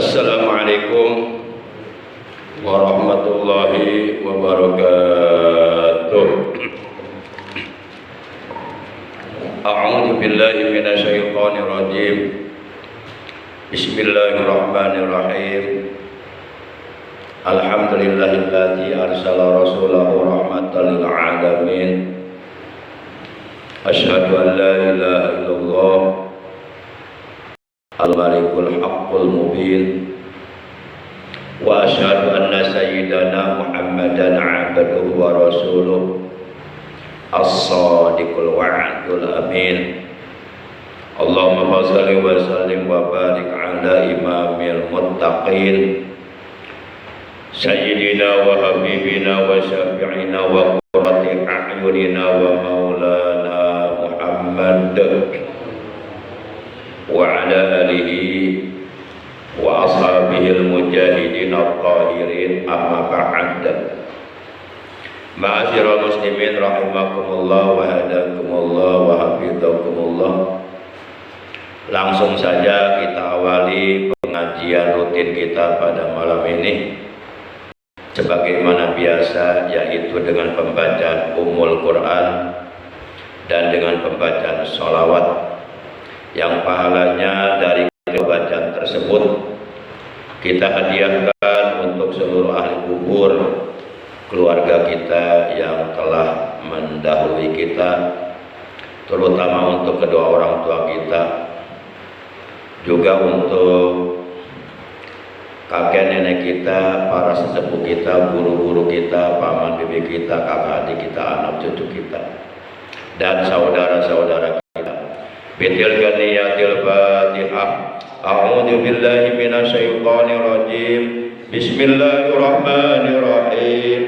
Assalamualaikum warahmatullahi wabarakatuh. A'udzu billahi minasyaitonir rajim. Bismillahirrahmanirrahim. Alhamdulillahilladzi arsala rasulahu rahmatan lil alamin. Asyhadu an la ilaha illallah al-malikul haqqul mubin wa asyhadu anna sayyidana Muhammadan abduhu wa rasuluh as-sadiqul wa'dul amin. Allahumma shalli wa sallim wa barik ala imamil muttaqin sayyidina wa habibina wa syafi'ina wa qurrati a'yunina wa maulana Muhammad wa ala alihi wa ashabihil mujahidin al-qahirin, amma ba'd. Ma'asyiral muslimin rahimakumullah wa hadakumullah wa hafizakumullah. Langsung saja kita awali pengajian rutin kita pada malam ini sebagaimana biasa, yaitu dengan pembacaan Ummul Quran dan dengan pembacaan sholawat yang pahalanya dari bacaan tersebut kita hadiahkan untuk seluruh ahli kubur, keluarga kita yang telah mendahului kita, terutama untuk kedua orang tua kita, juga untuk kakek nenek kita, para sesepuh kita, guru-guru kita, paman bibi kita, kakak adik kita, anak cucu kita, dan saudara-saudara kita. Bitil ganiyatil Fatihah. A'udzu billahi minasyaitonir rajim. Bismillahirrahmanirrahim.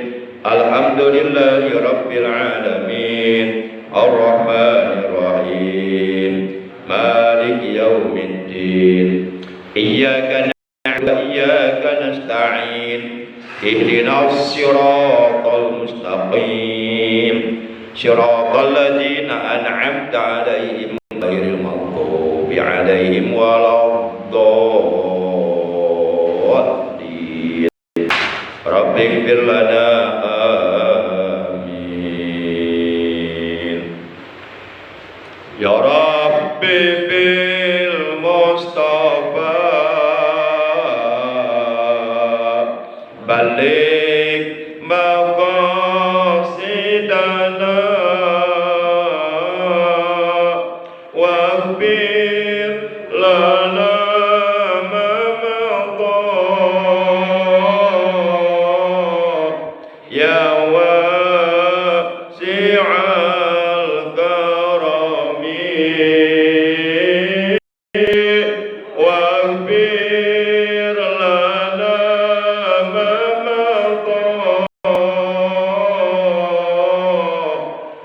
Alhamdulillahi rabbil alamin. Arrahmanir rahim. Maliki yaumiddin. Iyyaka na'budu wa iyyaka nasta'in. Ihdinas siratal mustaqim. Siratal ladzina an'amta 'alaihim ghairil maghdubi 'alaihim waladdallin. Rabbighfir lana amin. Ya Rabbi bil Mustafa balik maqasidana waghfir lana ma madha ya wasi'al karami waghfir lana ma madha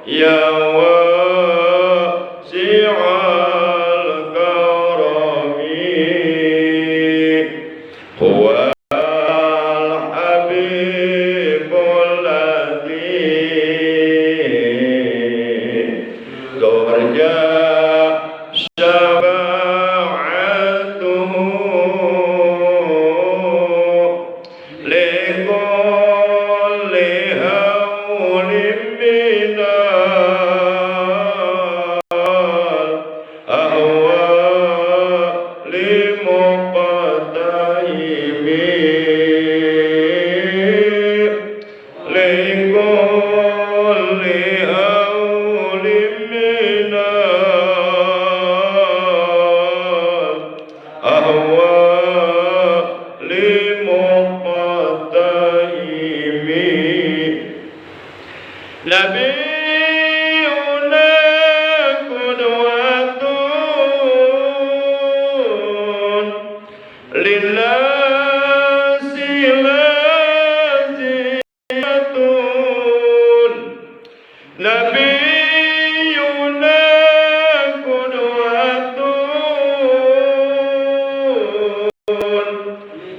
ya wasi'al karami huwa al-habibul ladzi turja syafa'atuhu likulli hawlin minal ahwali muqtahimi likulli hawlin minal ahwali muqtahimi. Nabiyuna qudwatun linnasi laziyatun. Nabiyuna qudwatun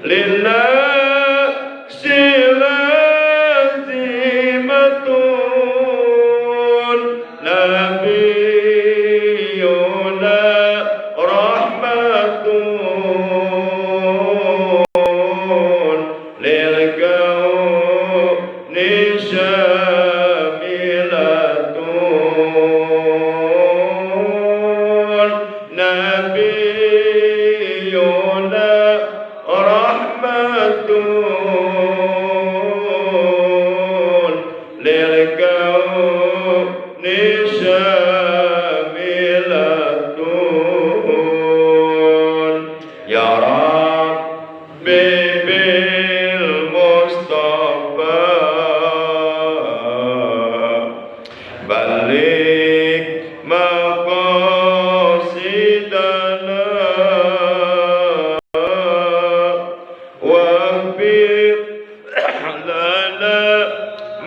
linnasi lazimatun.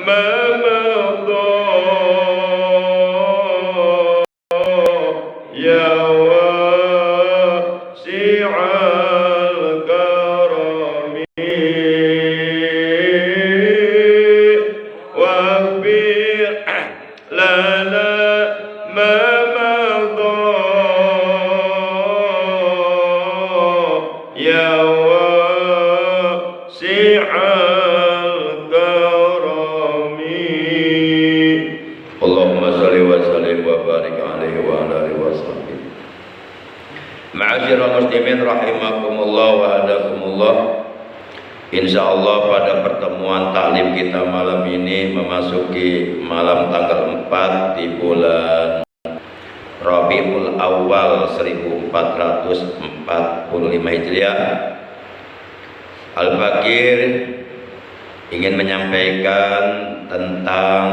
ma madha ya wasi'al karami waghfir lana ma madha ya wasi'al karami. Allahumma shalli wa sallim wa barik alaihi wa ala alihi wa sahbihi. Ma'asyiral muslimin rahimakumullah wa hadakumullah. Insyaallah pada pertemuan taklim kita malam ini memasuki malam tanggal 4 di bulan Rabiul Awal 1445 Hijriah. Al-Fakir ingin menyampaikan tentang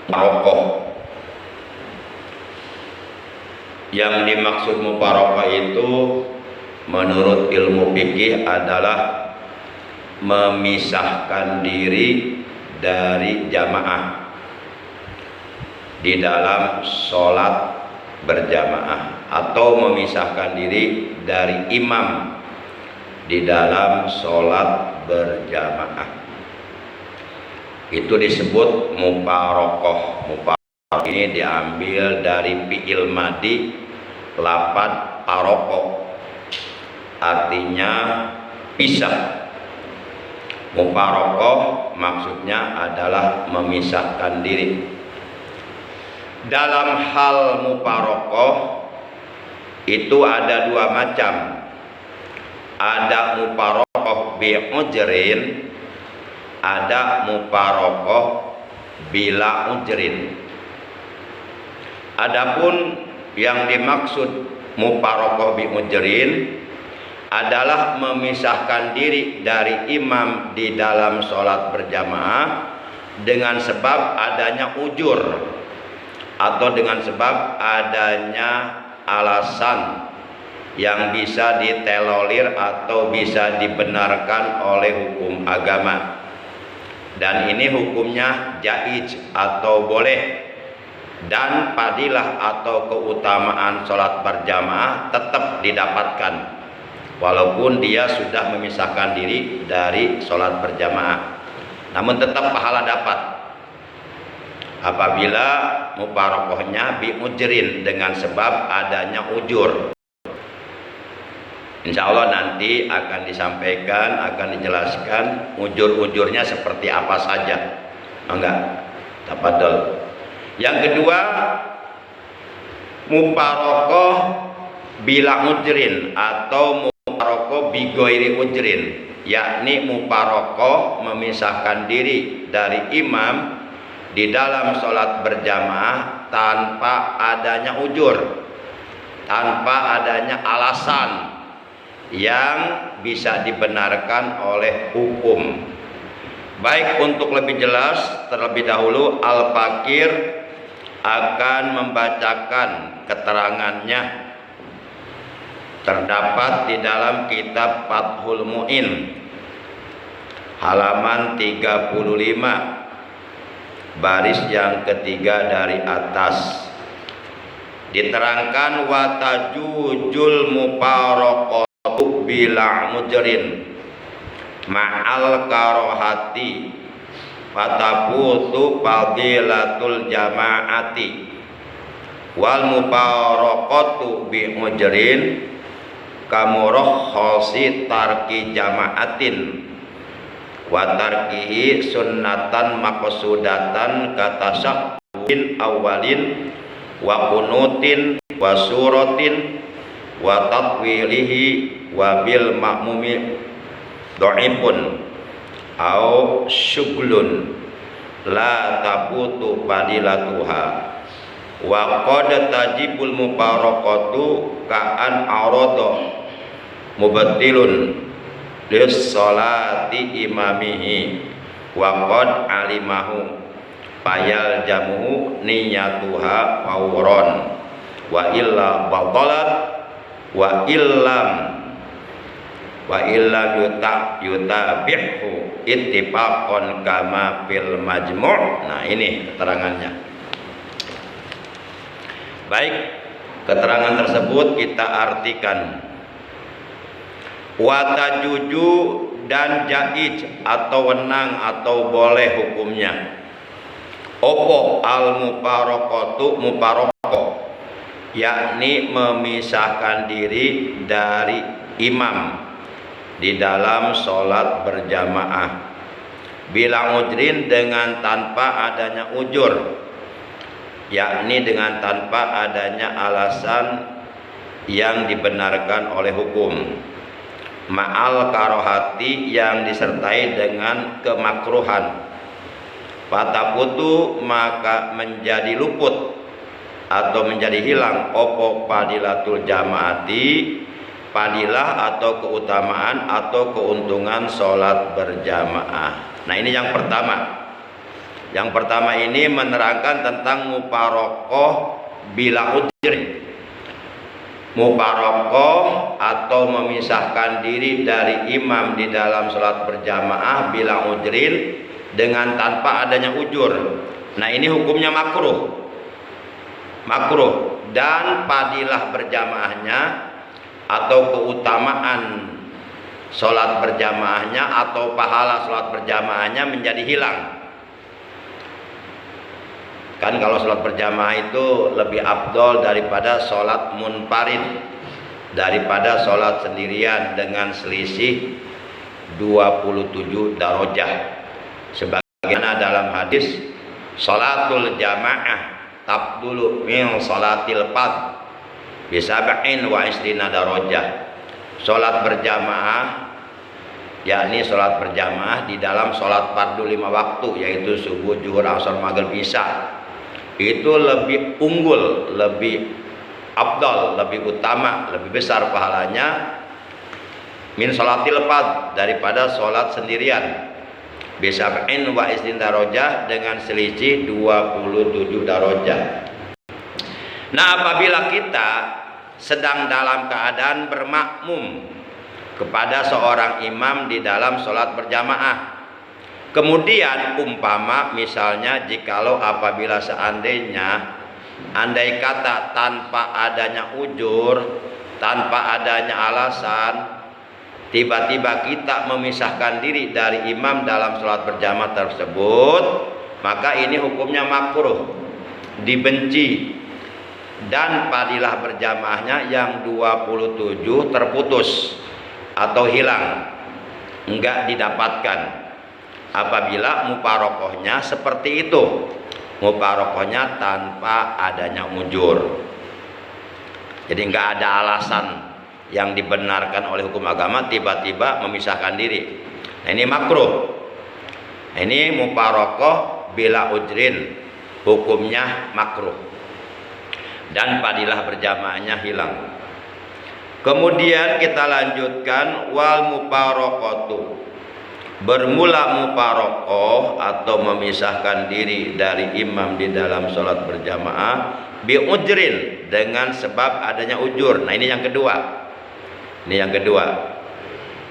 mubarakah. Yang dimaksud mubarakah itu menurut ilmu fikih adalah memisahkan diri dari jamaah di dalam sholat berjamaah atau memisahkan diri dari imam di dalam sholat berjamaah. Itu disebut mubarakah. Mubarakah ini diambil dari fi'il madi lafadz paroko, artinya pisah. Mubarakah maksudnya adalah memisahkan diri. Dalam hal mubarakah itu ada dua macam. Ada mubarakah bi'ujrin, ada mubarakah bila ujrin. Adapun yang dimaksud mubarakah bi'ujrin adalah memisahkan diri dari imam di dalam sholat berjamaah dengan sebab adanya ujur atau dengan sebab adanya alasan yang bisa ditolerir atau bisa dibenarkan oleh hukum agama, dan ini hukumnya jaiz atau boleh, dan fadilah atau keutamaan sholat berjamaah tetap didapatkan walaupun dia sudah memisahkan diri dari sholat berjamaah, namun tetap pahala dapat apabila mubarakahnya bi'ujrin dengan sebab adanya ujur. Insya Allah nanti akan disampaikan, akan dijelaskan ujur-ujurnya seperti apa saja. Enggak, tafadhol. Yang kedua, mubarakah bila ujrin atau mubarakah bigoiri ujrin, yakni mubarakah memisahkan diri dari imam di dalam sholat berjamaah tanpa adanya ujur, tanpa adanya alasan yang bisa dibenarkan oleh hukum. Baik, untuk lebih jelas terlebih dahulu Al-Fakir akan membacakan keterangannya. Terdapat di dalam kitab Fathul Mu'in halaman 35 baris yang ketiga dari atas. Diterangkan wa tajujul mubarakatu bila mujrin ma'al karohati fatabutu fadilatul jama'ati wal mubarakatu bi mujrin kamurah khosi tarki jama'atin wa tarkihi sunnatan maqsudatan katasyahudin awalin wa kunutin wa suratin wa tatwilihi wa bil ma'mumi dhaifun au syughlun la tabutu fadilatuha wa qad tajibul mubarakatu ka'an arada mubattilun lis salati imamihi wa qad alimahu fayal jamu niyatuha fawron wa illa batalat wa illam wa illa yutabi'hu ittifaqan kama fil majmu'. Nah, ini keterangannya. Baik, keterangan tersebut kita artikan. Wa tajuju dan jaiz atau wenang atau boleh hukumnya. Opo al muparaqatu muparaqah, yakni memisahkan diri dari imam di dalam sholat berjamaah bila ujrin dengan tanpa adanya ujur, yakni dengan tanpa adanya alasan yang dibenarkan oleh hukum, ma'al karohati yang disertai dengan kemakruhan. Fataputu maka menjadi luput atau menjadi hilang opo padilatul jamaati, padilah atau keutamaan atau keuntungan sholat berjamaah. Nah, ini yang pertama. Yang pertama ini menerangkan tentang muparokoh bila ujri. Muparokoh atau memisahkan diri dari imam di dalam sholat berjamaah bila ujrin dengan tanpa adanya ujur. Nah, ini hukumnya makruh. Makruh. Dan padilah berjamaahnya atau keutamaan sholat berjamaahnya atau pahala sholat berjamaahnya menjadi hilang. Kan kalau sholat berjamaah itu lebih afdol daripada sholat munfarid, daripada sholat sendirian dengan selisih 27 darajah. Sebagaimana dalam hadis, sholatul jamaah tabdulu min sholatil fard bisab'in wa isrina darajah. Sholat berjamaah, yakni sholat berjamaah di dalam sholat fardu 5 waktu, yaitu subuh, zuhur, asar, maghrib, isya, itu lebih unggul, lebih afdal, lebih utama, lebih besar pahalanya min sholatil fard daripada sholat sendirian bisab'in wa isrin darajah dengan selisih 27 darajah. Nah, apabila kita sedang dalam keadaan bermakmum kepada seorang imam di dalam sholat berjamaah, kemudian umpama misalnya jikalau apabila seandainya andai kata tanpa adanya ujur, tanpa adanya alasan, tiba-tiba kita memisahkan diri dari imam dalam sholat berjamaah tersebut, maka ini hukumnya makruh, dibenci, dan padilah berjamaahnya yang 27 terputus atau hilang, enggak didapatkan apabila muparokohnya seperti itu, muparokohnya tanpa adanya ujur. Jadi enggak ada alasan yang dibenarkan oleh hukum agama, tiba-tiba memisahkan diri. Nah, ini makruh. Ini muparokoh bila ujrin, hukumnya makruh, dan padilah berjamaahnya hilang. Kemudian kita lanjutkan wal muparokotu, bermula muparokoh atau memisahkan diri dari imam di dalam sholat berjamaah bi ujrin, dengan sebab adanya ujur. Nah, ini yang kedua. Ini yang kedua.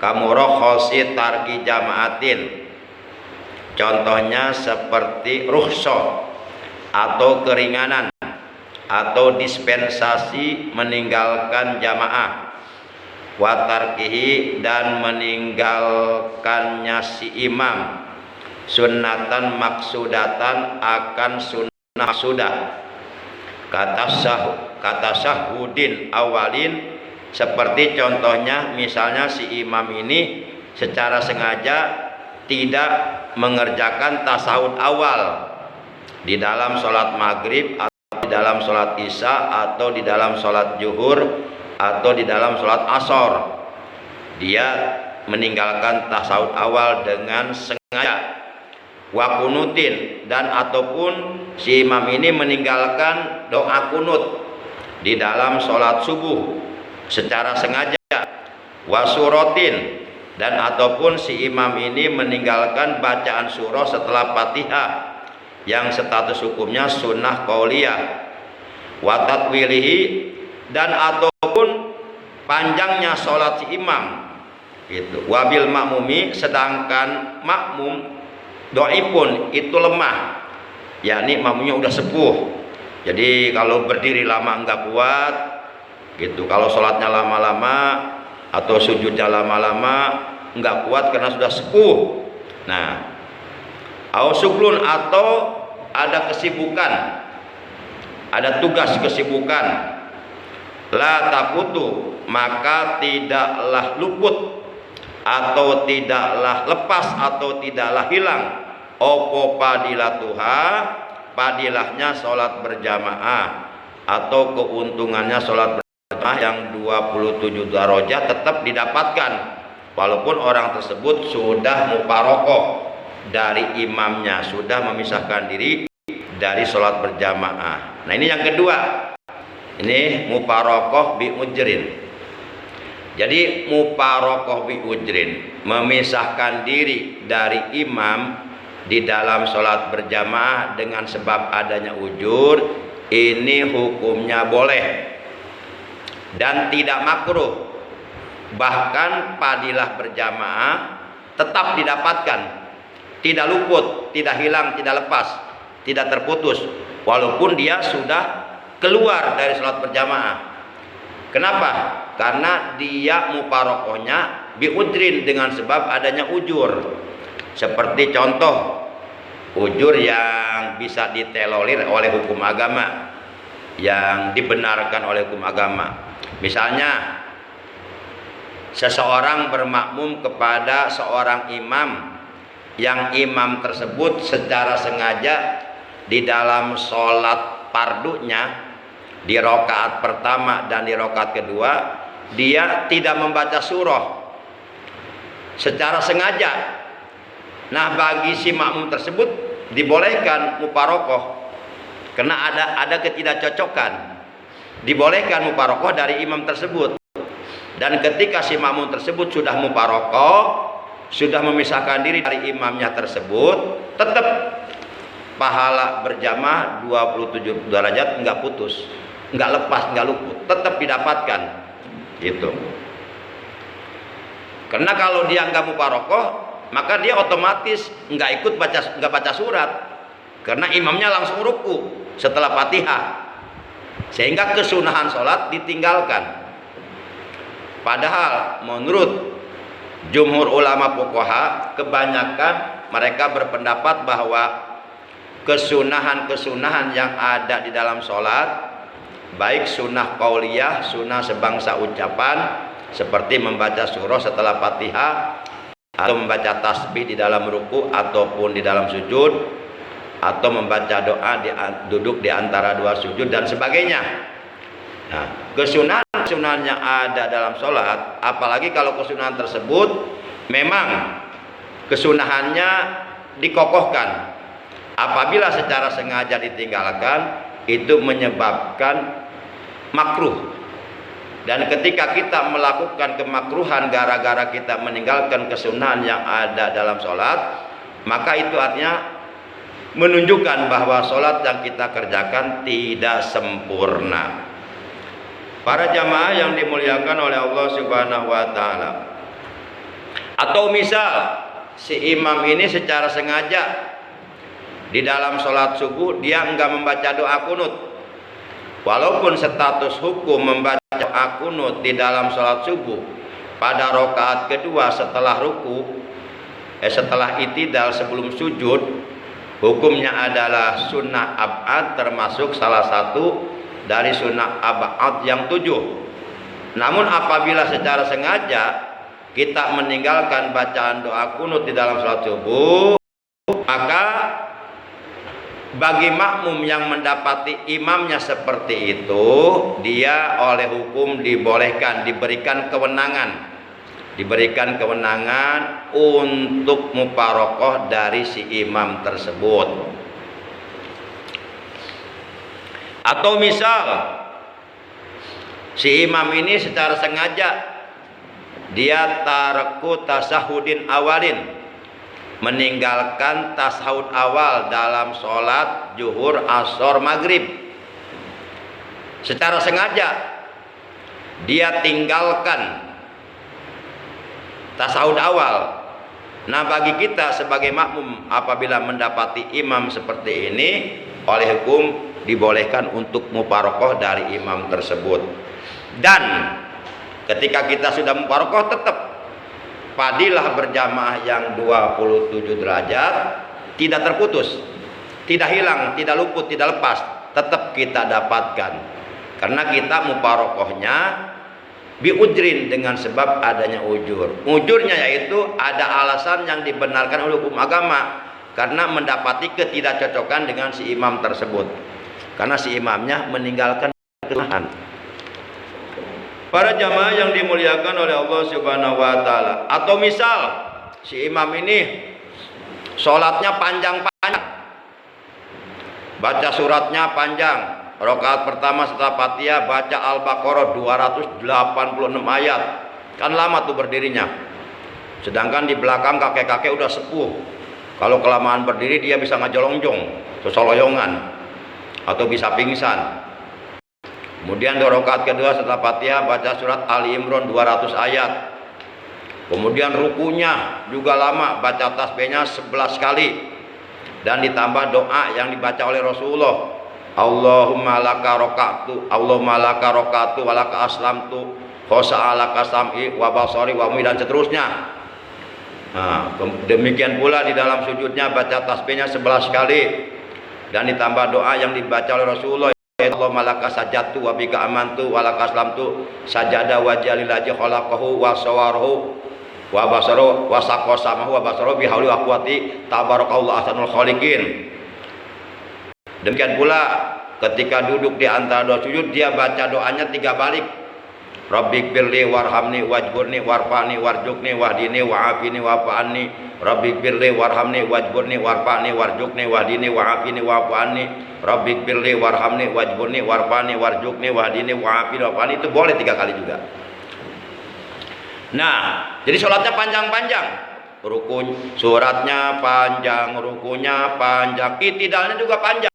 Kamu rohosi tarki jamaatin, contohnya seperti rukhsah atau keringanan atau dispensasi meninggalkan jamaah, watarkihi dan meninggalkannya si imam, sunnatan maksudatan akan sunnah sudah, kata syahudin awalin, seperti contohnya misalnya si imam ini secara sengaja tidak mengerjakan tasawuf awal di dalam sholat maghrib, atau di dalam sholat isya, atau di dalam sholat zuhur, atau di dalam sholat asar. Dia meninggalkan tasawuf awal dengan sengaja. Wa kunutin, dan ataupun si imam ini meninggalkan doa kunut di dalam sholat subuh secara sengaja. Wa suratin, dan ataupun si imam ini meninggalkan bacaan surah setelah Fatihah yang status hukumnya sunnah qauliyah. Wa tatwilihi, dan ataupun panjangnya sholat si imam Itu wabil makmumi, sedangkan makmum dhaifun itu lemah, yakni makmumnya udah sepuh. Jadi kalau berdiri lama enggak kuat gitu, kalau sholatnya lama-lama atau sujudnya lama-lama enggak kuat karena sudah sepuh. Nah, au suglun, atau ada kesibukan, ada tugas kesibukan, la taputu, maka tidaklah luput atau tidaklah lepas atau tidaklah hilang opo padilatuha, padilahnya sholat berjamaah atau keuntungannya sholat berjamaah yang 27 darajat tetap didapatkan walaupun orang tersebut sudah muparokoh dari imamnya, sudah memisahkan diri dari sholat berjamaah. Nah ini yang kedua, ini muparokoh bi ujrin. Jadi muparokoh bi ujrin, memisahkan diri dari imam di dalam sholat berjamaah dengan sebab adanya ujur, ini hukumnya boleh dan tidak makruh. Bahkan padilah berjamaah tetap didapatkan, tidak luput, tidak hilang, tidak lepas, tidak terputus, walaupun dia sudah keluar dari sholat berjamaah. Kenapa? Karena dia muparokohnya biudrin, dengan sebab adanya ujur. Seperti contoh ujur yang bisa ditolerir oleh hukum agama, yang dibenarkan oleh hukum agama. Misalnya seseorang bermakmum kepada seorang imam, yang imam tersebut secara sengaja di dalam sholat fardunya, di rakaat pertama dan di rakaat kedua, dia tidak membaca surah secara sengaja. Nah, bagi si makmum tersebut dibolehkan muparokoh karena ada ketidakcocokan, dibolehkan muparokoh dari imam tersebut. Dan ketika si makmum tersebut sudah muparokoh, sudah memisahkan diri dari imamnya tersebut, tetap pahala berjamaah 27 derajat enggak putus, enggak lepas, enggak luput, tetap didapatkan gitu. Karena kalau dia enggak muparokoh, maka dia otomatis enggak ikut baca surat, karena imamnya langsung ruku setelah Fatihah, sehingga kesunahan sholat ditinggalkan. Padahal menurut jumhur ulama fuqaha, kebanyakan mereka berpendapat bahwa kesunahan-kesunahan yang ada di dalam sholat, baik sunnah qauliyah, sunnah sebangsa ucapan, seperti membaca surah setelah Fatihah, atau membaca tasbih di dalam ruku ataupun di dalam sujud, atau membaca doa duduk di antara dua sujud dan sebagainya. Nah, kesunahan yang ada dalam sholat, apalagi kalau kesunahan tersebut memang kesunahannya dikokohkan, apabila secara sengaja ditinggalkan itu menyebabkan makruh. Dan ketika kita melakukan kemakruhan gara-gara kita meninggalkan kesunahan yang ada dalam sholat, maka itu artinya menunjukkan bahwa sholat yang kita kerjakan tidak sempurna. Para jamaah yang dimuliakan oleh Allah Subhanahu wa Ta'ala, atau misal si imam ini secara sengaja di dalam sholat subuh dia enggak membaca doa kunut, walaupun status hukum membaca doa kunut di dalam sholat subuh pada rakaat kedua setelah ruku, setelah itidal sebelum sujud, hukumnya adalah sunnah ab'ad, termasuk salah satu dari sunnah ab'ad yang 7. Namun apabila secara sengaja kita meninggalkan bacaan doa kunut di dalam sholat subuh, maka bagi makmum yang mendapati imamnya seperti itu, dia oleh hukum dibolehkan, diberikan kewenangan untuk muparokoh dari si imam tersebut. Atau misal si imam ini secara sengaja dia tarku tasahudin awalin, meninggalkan tasahud awal dalam sholat zuhur, asar, maghrib. Secara sengaja dia tinggalkan tasawuf awal. Nah, bagi kita sebagai makmum apabila mendapati imam seperti ini, oleh hukum dibolehkan untuk muparokoh dari imam tersebut. Dan ketika kita sudah muparokoh, tetap fadilah berjamaah yang 27 derajat tidak terputus, tidak hilang, tidak luput, tidak lepas, tetap kita dapatkan. Karena kita muparokohnya biujrin, dengan sebab adanya ujur. Ujurnya yaitu ada alasan yang dibenarkan oleh hukum agama, karena mendapati ketidakcocokan dengan si imam tersebut, karena si imamnya meninggalkan kesalahan. Para jamaah yang dimuliakan oleh Allah Subhanahu wa taala, atau misal si imam ini sholatnya panjang-panjang, baca suratnya panjang. Rakaat pertama setelah Fatihah baca Al-Baqarah 286 ayat. Kan lama tuh berdirinya. Sedangkan di belakang kakek-kakek udah sepuh. Kalau kelamaan berdiri dia bisa ngejolongjong, sesoloyongan, atau bisa pingsan. Kemudian di rakaat kedua setelah Fatihah baca surat Ali Imran 200 ayat. Kemudian rukunya juga lama, baca tasbihnya 11 kali. Dan ditambah doa yang dibaca oleh Rasulullah. Allahumma laka roka'tu, Allahumma laka roka'tu walaka aslamtu khosa'alaka sam'i wa basari wa dan seterusnya. Nah, demikian pula di dalam sujudnya baca tasbihnya 11 kali. Dan ditambah doa yang dibaca oleh Rasulullah, Allahumma laka sajadtu wa bika amantu walaka aslamtu sajada wa jalilaji khalaqahu wa sawarahu wa basaru wa saqasamahu wa basaru bihauli wa quwati tabarakallahu ahsanul khaliqin. Demikian pula ketika duduk di antara dua sujud, dia baca doanya 3 balik. Rabbik birli warhamni wajburni warfani warjukni wahdini wa'afini wa'afani. Rabbik birli warhamni wajburni warfani warjukni wahdini wa'afini wa'afani. Rabbik birli warhamni wajburni warfani warjukni wahdini wa'afini wa'afani. Itu boleh 3 kali juga. Nah, jadi sholatnya panjang-panjang. Rukun suratnya panjang, rukunya panjang, itidalnya juga panjang.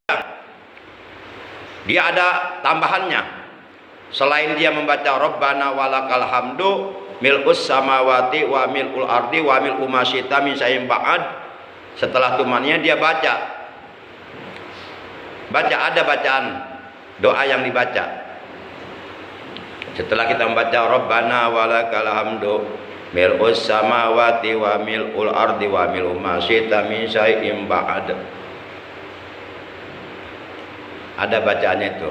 Dia ada tambahannya. Selain dia membaca Rabbana walakal hamdu mil'us samawati wa mil'ul ardi wa mil'u ma syi'ta min syai'in ba'd, setelah tumannya dia baca ada bacaan doa yang dibaca. Setelah kita membaca Rabbana walakal hamdu mil'us samawati wa mil'ul ardi wa mil'u ma syi'ta min syai'in ba'd, ada bacaannya itu.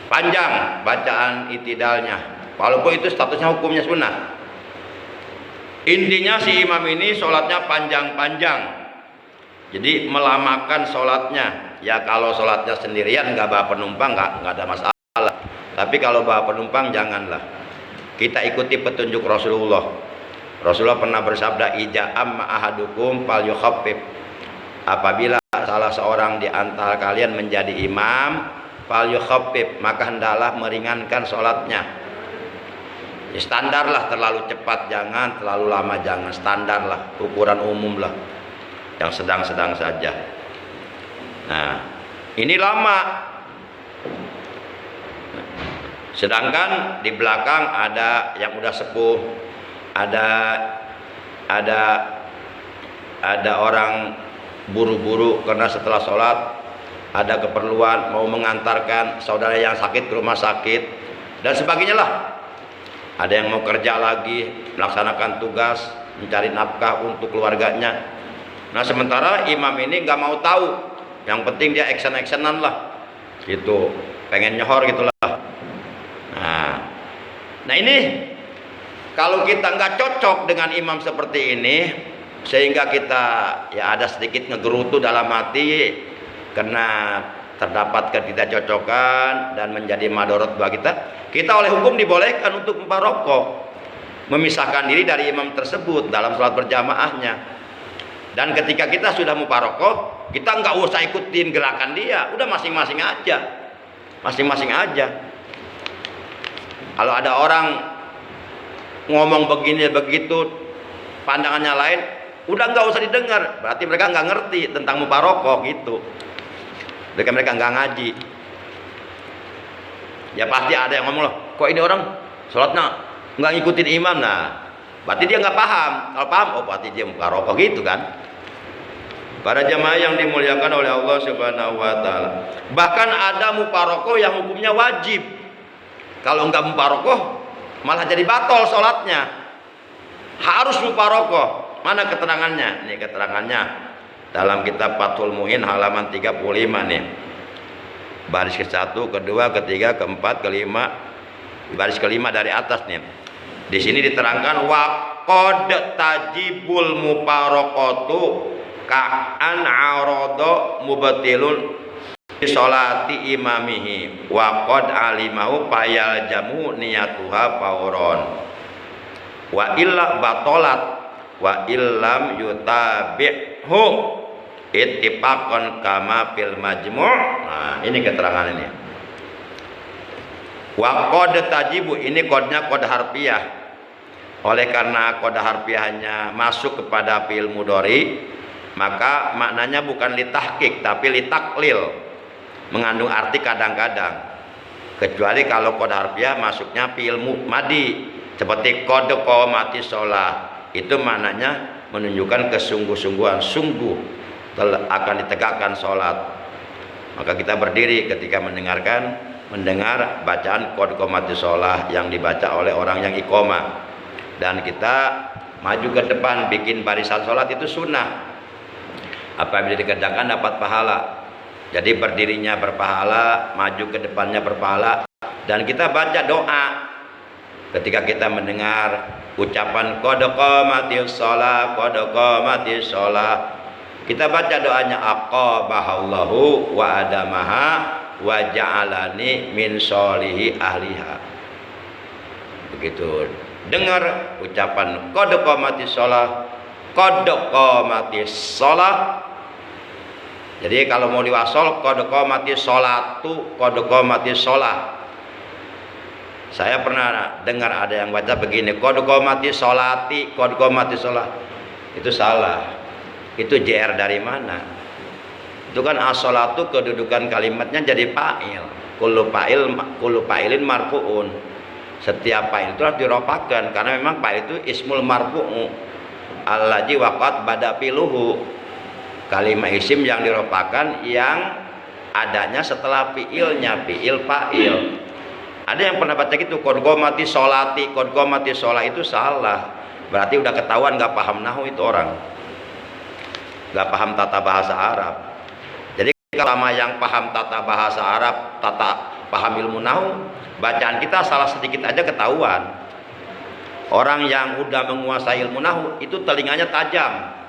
Panjang bacaan itidalnya, walaupun itu statusnya hukumnya sunnah. Intinya si imam ini sholatnya panjang-panjang, jadi melamakan sholatnya. Ya kalau sholatnya sendirian nggak bawa penumpang nggak ada masalah. Tapi kalau bawa penumpang janganlah. Kita ikuti petunjuk Rasulullah. Rasulullah pernah bersabda, ija'am ma'ahadukum fal yukhaffif. Apabila salah seorang di antara kalian menjadi imam, fal yukhaffif, maka hendaklah meringankan sholatnya. Ya, standar lah, terlalu cepat jangan, terlalu lama jangan, standar lah, ukuran umum lah, yang sedang-sedang saja. Nah, ini lama. Sedangkan di belakang ada yang udah sepuh, ada orang buru-buru karena setelah sholat ada keperluan mau mengantarkan saudara yang sakit ke rumah sakit dan sebagainya lah. Ada yang mau kerja lagi, melaksanakan tugas, mencari nafkah untuk keluarganya. Nah sementara imam ini nggak mau tahu, yang penting dia action-actionan lah, gitu, pengen nyohor gitulah. Nah ini kalau kita nggak cocok dengan imam seperti ini, sehingga kita ya ada sedikit ngegerutu dalam hati karena terdapat ketidakcocokan dan menjadi madorot bagi kita oleh hukum dibolehkan untuk muparokoh, memisahkan diri dari imam tersebut dalam sholat berjamaahnya. Dan ketika kita sudah muparokoh, kita nggak usah ikutin gerakan dia, udah masing-masing aja. Kalau ada orang ngomong begini begitu, pandangannya lain, udah nggak usah didengar, berarti mereka nggak ngerti tentang muparokoh gitu. Mereka nggak ngaji. Ya pasti ada yang ngomong loh, kok ini orang sholatnya nggak ngikutin imam, nah berarti dia nggak paham. Kalau paham, oh berarti dia muparokoh gitu kan. Para jamaah yang dimuliakan oleh Allah Subhanahu wa taala. Bahkan ada muparokoh yang hukumnya wajib. Kalau enggak muparokoh malah jadi batal sholatnya. Harus muparokoh. Mana keterangannya? Nih keterangannya dalam kitab Fathul Muin halaman 35 nih. Baris ke-1, kedua, ketiga, keempat, kelima. Baris kelima dari atas nih. Di sini diterangkan waqad tajibul muparokotu ka'an arodo mubatilun sholati imamihi wa qad alimahu payal jamu niyatuha fauron wa illa batolat wa illam yutabi'hu ittifaqan kama fil majmu'. Nah ini keterangan ini. Wa qad tajibu, ini kodnya kod harfiah. Oleh karena kod harfiahnya masuk kepada fi'il mudhari, maka maknanya bukan litahqiq tapi litaklil, mengandung arti kadang-kadang. Kecuali kalau kod harfiah masuknya fi'il madi seperti qad qamati shalah, itu maknanya menunjukkan kesungguh-sungguhan, sungguh akan ditegakkan sholat. Maka kita berdiri ketika mendengar bacaan qad qamati shalah yang dibaca oleh orang yang iqamah, dan kita maju ke depan bikin barisan sholat itu sunnah. Apabila dikerjakan dapat pahala. Jadi berdirinya berpahala, maju ke depannya berpahala, dan kita baca doa ketika kita mendengar ucapan qad qamatis shalah, qad qamatis shalah. Kita baca doanya aqabahallahu wa adamaha wa ja'alani min sholihi ahliha. Begitu. Dengar ucapan qad qamatis shalah, qad qamatis shalah. Jadi kalau mau diwasol qad qamatis sholatu, qad qamatis shalah. Saya pernah dengar ada yang baca begini, qad qamatis sholati, qad qamatis shalah. Itu salah. Itu JR dari mana? Itu kan as-sholatu kedudukan kalimatnya jadi fa'il. Kullu fa'ilin marfu'un. Setiap fa'il itu harus diropakan karena memang fa'il itu ismul marfu'u allazi waqat bada filuhu. Kalimat isim yang diropakan yang adanya setelah fi'ilnya, fi'il fa'il. Ada yang pernah baca gitu, qad qamati sholati, qad qamati shalah, itu salah. Berarti udah ketahuan gak paham nahwu itu orang, gak paham tata bahasa Arab. Jadi kalau yang paham tata bahasa Arab, paham ilmu nahwu, bacaan kita salah sedikit aja ketahuan. Orang yang udah menguasai ilmu nahwu itu telinganya tajam.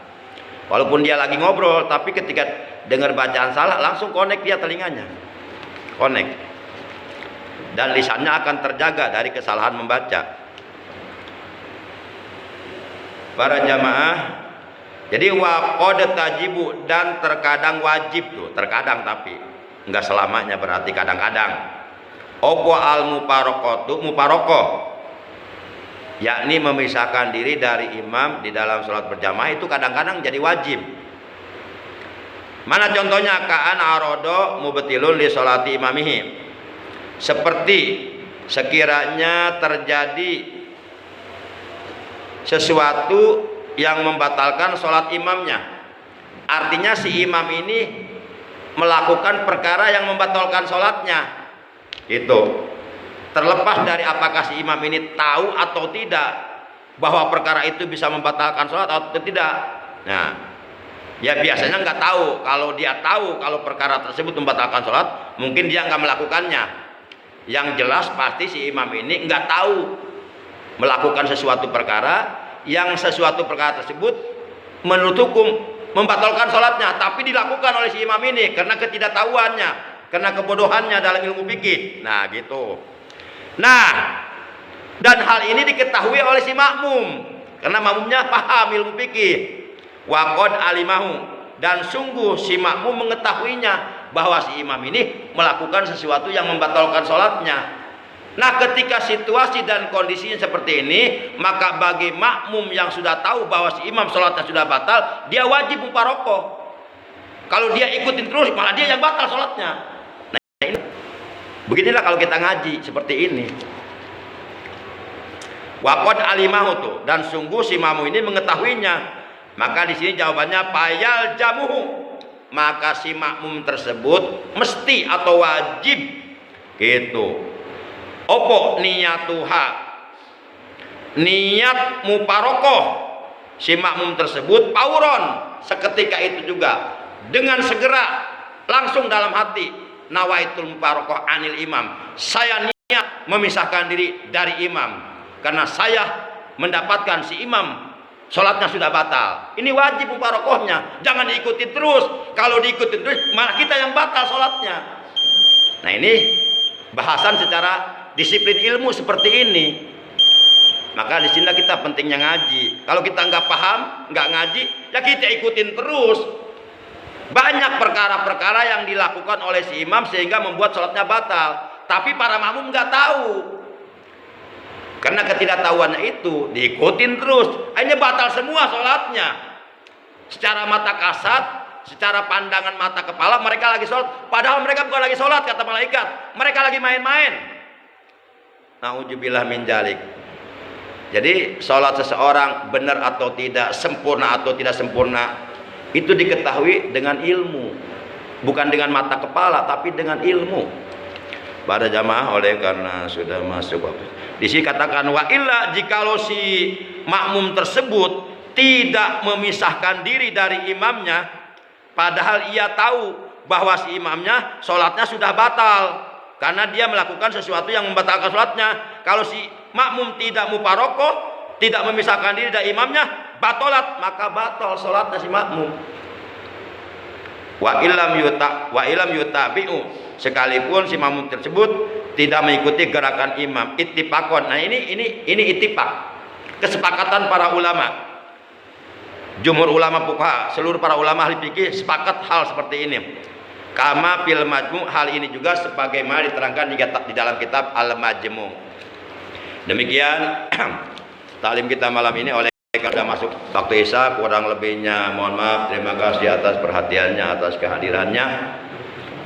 Walaupun dia lagi ngobrol, tapi ketika dengar bacaan salah langsung connect dia telinganya, connect, dan lisannya akan terjaga dari kesalahan membaca. Para jamaah, jadi waqad tajibu, dan terkadang wajib tuh, terkadang tapi enggak selamanya, berarti kadang-kadang. Opo al muparokotu, muparokoh yakni memisahkan diri dari imam di dalam sholat berjamaah itu kadang-kadang jadi wajib. Mana contohnya? Ka'an arodo mubatilun li sholati imamihi, seperti sekiranya terjadi sesuatu yang membatalkan sholat imamnya. Artinya si imam ini melakukan perkara yang membatalkan sholatnya. Itu terlepas dari apakah si imam ini tahu atau tidak bahwa perkara itu bisa membatalkan sholat atau tidak. Nah, ya biasanya nggak tahu. Kalau dia tahu kalau perkara tersebut membatalkan sholat, mungkin dia nggak melakukannya. Yang jelas pasti si imam ini nggak tahu melakukan sesuatu perkara yang sesuatu perkara tersebut menurut hukum membatalkan sholatnya, tapi dilakukan oleh si imam ini karena ketidaktahuannya, karena kebodohannya dalam ilmu fikih. Nah gitu. Nah, dan hal ini diketahui oleh si makmum karena makmumnya paham ilmu fikih. Wa qad alimahu, dan sungguh si makmum mengetahuinya bahwa si imam ini melakukan sesuatu yang membatalkan sholatnya. Nah, ketika situasi dan kondisinya seperti ini, maka bagi makmum yang sudah tahu bahwa si imam sholatnya sudah batal, dia wajib muparokoh. Kalau dia ikutin terus, malah dia yang batal sholatnya. Nah, ini beginilah kalau kita ngaji seperti ini. Waqad alimahu tuh, dan sungguh si makmum ini mengetahuinya. Maka di sini jawabannya payal jamuhu, maka si makmum tersebut mesti atau wajib gitu. Opo niyatuha, niat muparokoh si makmum tersebut pauron, seketika itu juga dengan segera langsung dalam hati, nawaitul muparokoh anil imam, saya niat memisahkan diri dari imam karena saya mendapatkan si imam sholatnya sudah batal. Ini wajib muparokohnya, jangan diikuti terus. Kalau diikuti terus malah kita yang batal sholatnya. Nah ini bahasan secara disiplin ilmu seperti ini. Maka di sini kita pentingnya ngaji. Kalau kita nggak paham, nggak ngaji, ya kita ikutin terus. Banyak perkara-perkara yang dilakukan oleh si imam sehingga membuat sholatnya batal, tapi para makmum nggak tahu. Karena ketidaktahuannya itu diikutin terus, akhirnya batal semua sholatnya. Secara mata kasat, secara pandangan mata kepala mereka lagi sholat, padahal mereka bukan lagi sholat kata malaikat, mereka lagi main-main. Nauzubillah min dzalik. Jadi sholat seseorang benar atau tidak, sempurna atau tidak sempurna, itu diketahui dengan ilmu, bukan dengan mata kepala, tapi dengan ilmu. Pada jamaah, oleh karena sudah masuk waktu. Di sini katakan wa illa, jikalau si makmum tersebut tidak memisahkan diri dari imamnya, padahal ia tahu bahwa si imamnya sholatnya sudah batal karena dia melakukan sesuatu yang membatalkan sholatnya. Kalau si makmum tidak muparokoh, tidak memisahkan diri dari imamnya, batolat, maka batal sholatnya si makmum. Wa ilam yutabi'u, sekalipun si makmum tersebut tidak mengikuti gerakan imam, ittifaqon. Nah ini ittifaq, kesepakatan para ulama. Jumhur ulama fuqaha, seluruh para ulama ahli fikih sepakat hal seperti ini. Kama fil majmu', hal ini juga sebagaimana diterangkan di dalam kitab Al-Majmu'. Demikian talim kita malam ini. Oleh karena sudah masuk waktu Isya, kurang lebihnya mohon maaf. Terima kasih atas perhatiannya, atas kehadirannya.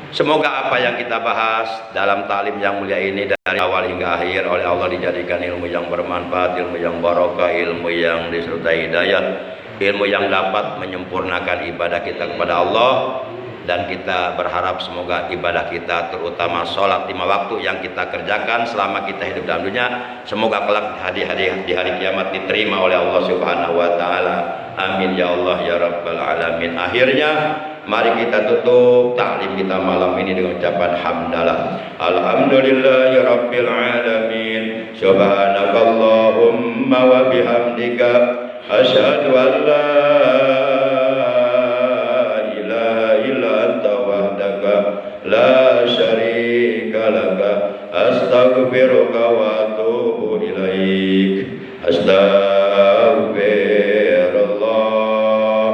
Semoga apa yang kita bahas dalam talim yang mulia ini dari awal hingga akhir oleh Allah dijadikan ilmu yang bermanfaat, ilmu yang barokah, ilmu yang disertai hidayah, ilmu yang dapat menyempurnakan ibadah kita kepada Allah. Dan kita berharap semoga ibadah kita, terutama sholat 5 waktu yang kita kerjakan selama kita hidup dalam dunia, semoga kelak di hari kiamat diterima oleh Allah Subhanahu wa taala. Amin ya Allah ya rabbal alamin. Akhirnya mari kita tutup taklim kita malam ini dengan ucapan hamdalah. Alhamdulillahi rabbil alamin. Subhanakallahumma wa bihamdika asyhadu an la la syarika laka astaghfiruka wa atubu ilaik. Astaghfirullah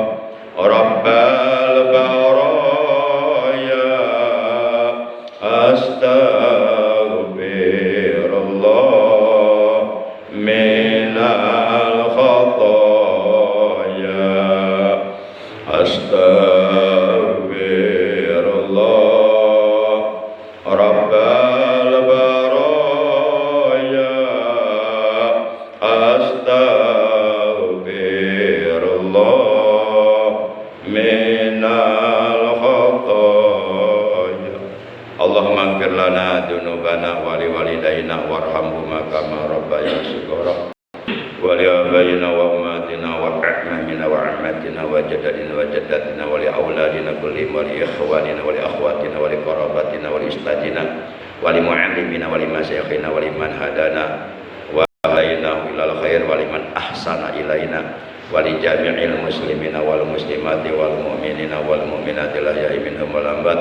rabbal baraya, astaghfirullah minal khataya, rabbal baraya, astaghfirullah minal khataya. Allahumma ighfir lana dzunubana wa liwalidayna warhamhuma kama rabbayana shighara wa li abaina wa ummatina wa a'mamina wa ammatina wa jadadina wa jaddatina wa li auladina kullihim wa li ikhwanina wa li akhwatina wa li qarabatina wa li ustadina wa li mu'allimina wa li masyayikhina wa liman hadana wa alaina ilal khair wa liman ahsana ilaina wa li jami'il muslimina wal muslimati wal mu'minina wal mu'minati la yahyi minhum wal ambat.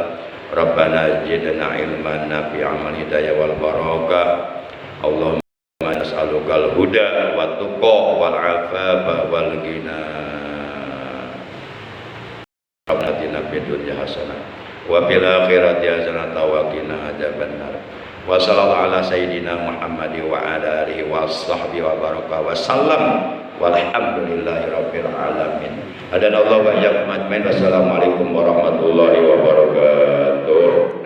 Rabbana zidna ilman nafi'an hidayah wal barakah. Allahumma nas'alukal huda wa tuqa wal afafa wal ghina. Rabbana fid dunya hasanah wa fil akhirati hasanah wa qina adzabannar. Wa sallallahu ala sayyidina Muhammad wa ala alihi wa sahbihi wa baraka wa sallam walhamdulillahi rabbil alamin. Hadanallahu wa iyyakum ajmain. Wassalamualaikum warahmatullahi wabarakatuh.